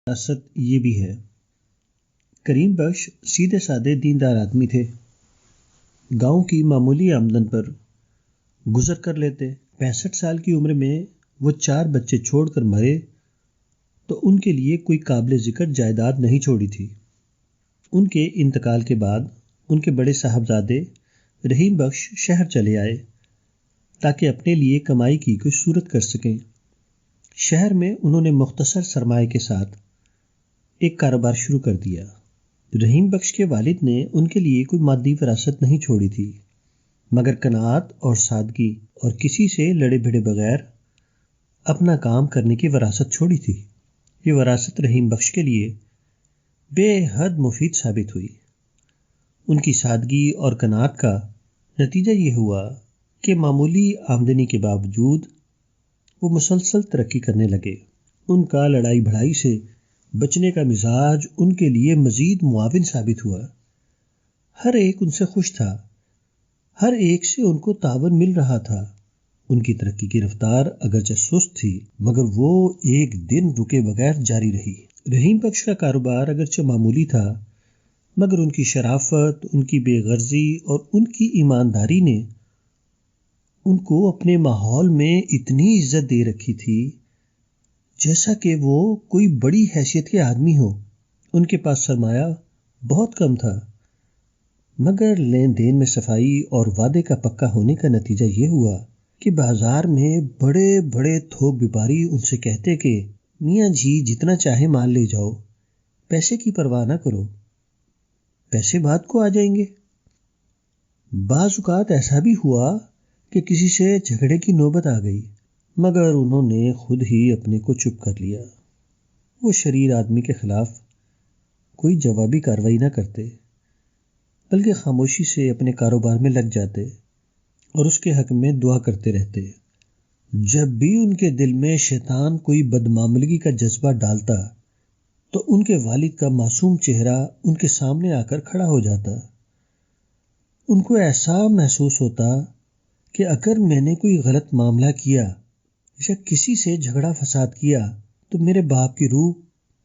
وراثت یہ بھی ہے۔ کریم بخش سیدھے سادے دیندار آدمی تھے۔ گاؤں کی معمولی آمدن پر گزر کر لیتے۔ 65 سال کی عمر میں وہ 4 بچے چھوڑ کر مرے تو ان کے لیے کوئی قابل ذکر جائیداد نہیں چھوڑی تھی۔ ان کے انتقال کے بعد ان کے بڑے صاحبزادے رحیم بخش شہر چلے آئے تاکہ اپنے لیے کمائی کی کوئی صورت کر سکیں۔ شہر میں انہوں نے مختصر سرمایہ کے ساتھ ایک کاروبار شروع کر دیا۔ رحیم بخش کے والد نے ان کے لیے کوئی مادی وراثت نہیں چھوڑی تھی، مگر قناعت اور سادگی اور کسی سے لڑے بھڑے بغیر اپنا کام کرنے کی وراثت چھوڑی تھی۔ یہ وراثت رحیم بخش کے لیے بے حد مفید ثابت ہوئی۔ ان کی سادگی اور قناعت کا نتیجہ یہ ہوا کہ معمولی آمدنی کے باوجود وہ مسلسل ترقی کرنے لگے۔ ان کا لڑائی بھڑائی سے بچنے کا مزاج ان کے لیے مزید معاون ثابت ہوا۔ ہر ایک ان سے خوش تھا، ہر ایک سے ان کو تعاون مل رہا تھا۔ ان کی ترقی کی رفتار اگرچہ سست تھی مگر وہ ایک دن رکے بغیر جاری رہی۔ رحیم بخش کا کاروبار اگرچہ معمولی تھا مگر ان کی شرافت، ان کی بے غرضی اور ان کی ایمانداری نے ان کو اپنے ماحول میں اتنی عزت دے رکھی تھی جیسا کہ وہ کوئی بڑی حیثیت کے آدمی ہو۔ ان کے پاس سرمایہ بہت کم تھا مگر لین دین میں صفائی اور وعدے کا پکا ہونے کا نتیجہ یہ ہوا کہ بازار میں بڑے بڑے تھوک بیپاری ان سے کہتے کہ میاں جی جتنا چاہے مال لے جاؤ، پیسے کی پرواہ نہ کرو، پیسے بعد کو آ جائیں گے۔ بعض اوقات ایسا بھی ہوا کہ کسی سے جھگڑے کی نوبت آ گئی مگر انہوں نے خود ہی اپنے کو چپ کر لیا۔ وہ شریر آدمی کے خلاف کوئی جوابی کارروائی نہ کرتے بلکہ خاموشی سے اپنے کاروبار میں لگ جاتے اور اس کے حق میں دعا کرتے رہتے۔ جب بھی ان کے دل میں شیطان کوئی بدمعاملگی کا جذبہ ڈالتا تو ان کے والد کا معصوم چہرہ ان کے سامنے آ کر کھڑا ہو جاتا۔ ان کو ایسا محسوس ہوتا کہ اگر میں نے کوئی غلط معاملہ کیا یا کسی سے جھگڑا فساد کیا تو میرے باپ کی روح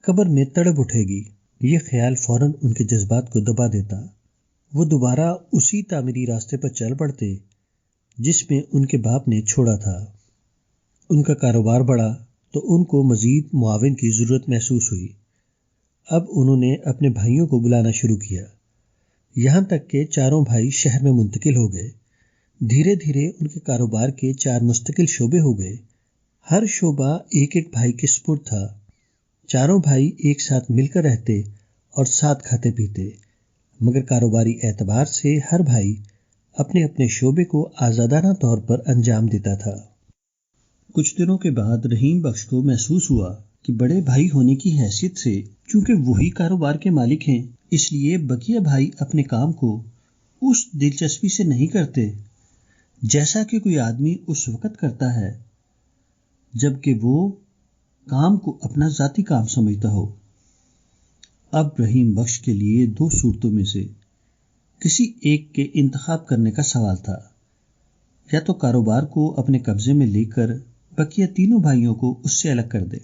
قبر میں تڑپ اٹھے گی۔ یہ خیال فوراً ان کے جذبات کو دبا دیتا۔ وہ دوبارہ اسی تعمیری راستے پر چل پڑتے جس میں ان کے باپ نے چھوڑا تھا۔ ان کا کاروبار بڑھا تو ان کو مزید معاون کی ضرورت محسوس ہوئی۔ اب انہوں نے اپنے بھائیوں کو بلانا شروع کیا، یہاں تک کہ 4 بھائی شہر میں منتقل ہو گئے۔ دھیرے دھیرے ان کے کاروبار کے 4 مستقل شعبے ہو گئے۔ ہر شعبہ ایک ایک بھائی کے سپرد تھا۔ 4 بھائی ایک ساتھ مل کر رہتے اور ساتھ کھاتے پیتے مگر کاروباری اعتبار سے ہر بھائی اپنے اپنے شعبے کو آزادانہ طور پر انجام دیتا تھا۔ کچھ دنوں کے بعد رحیم بخش کو محسوس ہوا کہ بڑے بھائی ہونے کی حیثیت سے چونکہ وہی کاروبار کے مالک ہیں اس لیے بقیہ بھائی اپنے کام کو اس دلچسپی سے نہیں کرتے جیسا کہ کوئی آدمی اس وقت کرتا ہے جبکہ وہ کام کو اپنا ذاتی کام سمجھتا ہو۔ اب رحیم بخش کے لیے 2 صورتوں میں سے کسی ایک کے انتخاب کرنے کا سوال تھا، یا تو کاروبار کو اپنے قبضے میں لے کر بقیہ 3 بھائیوں کو اس سے الگ کر دے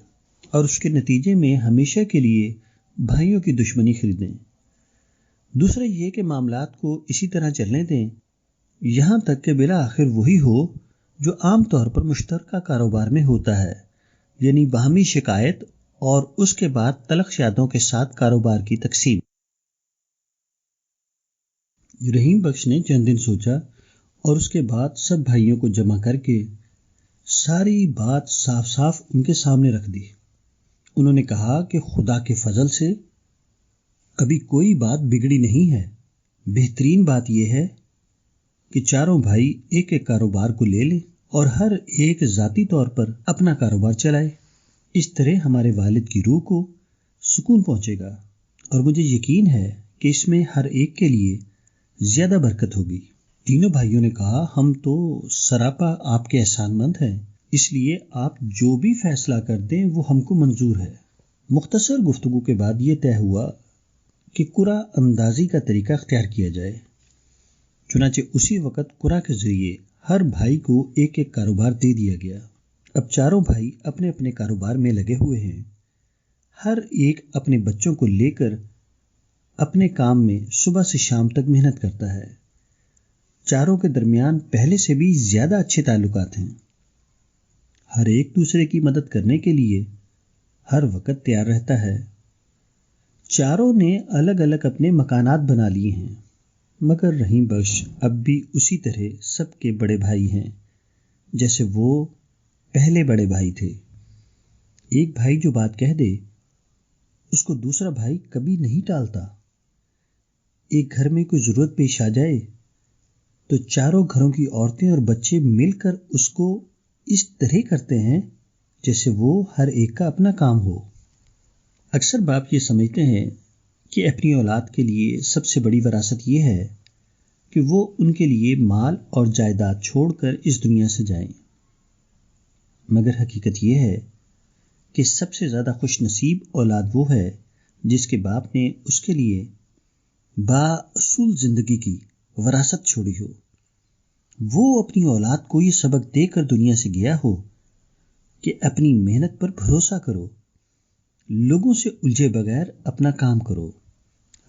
اور اس کے نتیجے میں ہمیشہ کے لیے بھائیوں کی دشمنی خریدیں۔ دوسرا یہ کہ معاملات کو اسی طرح چلنے دیں یہاں تک کہ بالآخر وہی ہو جو عام طور پر مشترکہ کاروبار میں ہوتا ہے، یعنی باہمی شکایت اور اس کے بعد تلخ یادوں کے ساتھ کاروبار کی تقسیم۔ رحیم بخش نے چند دن سوچا اور اس کے بعد سب بھائیوں کو جمع کر کے ساری بات صاف صاف ان کے سامنے رکھ دی۔ انہوں نے کہا کہ خدا کے فضل سے ابھی کوئی بات بگڑی نہیں ہے۔ بہترین بات یہ ہے کہ 4 بھائی ایک ایک کاروبار کو لے لیں اور ہر ایک ذاتی طور پر اپنا کاروبار چلائے۔ اس طرح ہمارے والد کی روح کو سکون پہنچے گا اور مجھے یقین ہے کہ اس میں ہر ایک کے لیے زیادہ برکت ہوگی۔ 3 بھائیوں نے کہا ہم تو سراپا آپ کے احسان مند ہیں، اس لیے آپ جو بھی فیصلہ کر دیں وہ ہم کو منظور ہے۔ مختصر گفتگو کے بعد یہ طے ہوا کہ قرعہ اندازی کا طریقہ اختیار کیا جائے۔ چنانچہ اسی وقت قرعہ کے ذریعے ہر بھائی کو ایک ایک کاروبار دے دیا گیا۔ اب 4 بھائی اپنے اپنے کاروبار میں لگے ہوئے ہیں۔ ہر ایک اپنے بچوں کو لے کر اپنے کام میں صبح سے شام تک محنت کرتا ہے۔ چاروں کے درمیان پہلے سے بھی زیادہ اچھے تعلقات ہیں۔ ہر ایک دوسرے کی مدد کرنے کے لیے ہر وقت تیار رہتا ہے۔ چاروں نے الگ الگ اپنے مکانات بنا لیے ہیں، مگر رحیم بخش اب بھی اسی طرح سب کے بڑے بھائی ہیں جیسے وہ پہلے بڑے بھائی تھے۔ ایک بھائی جو بات کہہ دے اس کو دوسرا بھائی کبھی نہیں ٹالتا۔ ایک گھر میں کوئی ضرورت پیش آ جائے تو چاروں گھروں کی عورتیں اور بچے مل کر اس کو اس طرح کرتے ہیں جیسے وہ ہر ایک کا اپنا کام ہو۔ اکثر باپ یہ سمجھتے ہیں کہ اپنی اولاد کے لیے سب سے بڑی وراثت یہ ہے کہ وہ ان کے لیے مال اور جائیداد چھوڑ کر اس دنیا سے جائیں، مگر حقیقت یہ ہے کہ سب سے زیادہ خوش نصیب اولاد وہ ہے جس کے باپ نے اس کے لیے بااصول زندگی کی وراثت چھوڑی ہو۔ وہ اپنی اولاد کو یہ سبق دے کر دنیا سے گیا ہو کہ اپنی محنت پر بھروسہ کرو، لوگوں سے الجھے بغیر اپنا کام کرو،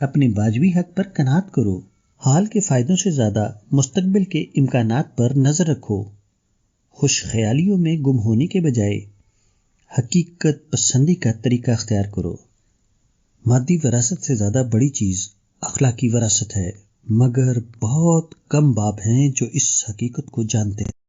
اپنے واجبی حق پر قناعت کرو، حال کے فائدوں سے زیادہ مستقبل کے امکانات پر نظر رکھو، خوش خیالیوں میں گم ہونے کے بجائے حقیقت پسندی کا طریقہ اختیار کرو۔ مادی وراثت سے زیادہ بڑی چیز اخلاقی وراثت ہے، مگر بہت کم باپ ہیں جو اس حقیقت کو جانتے ہیں۔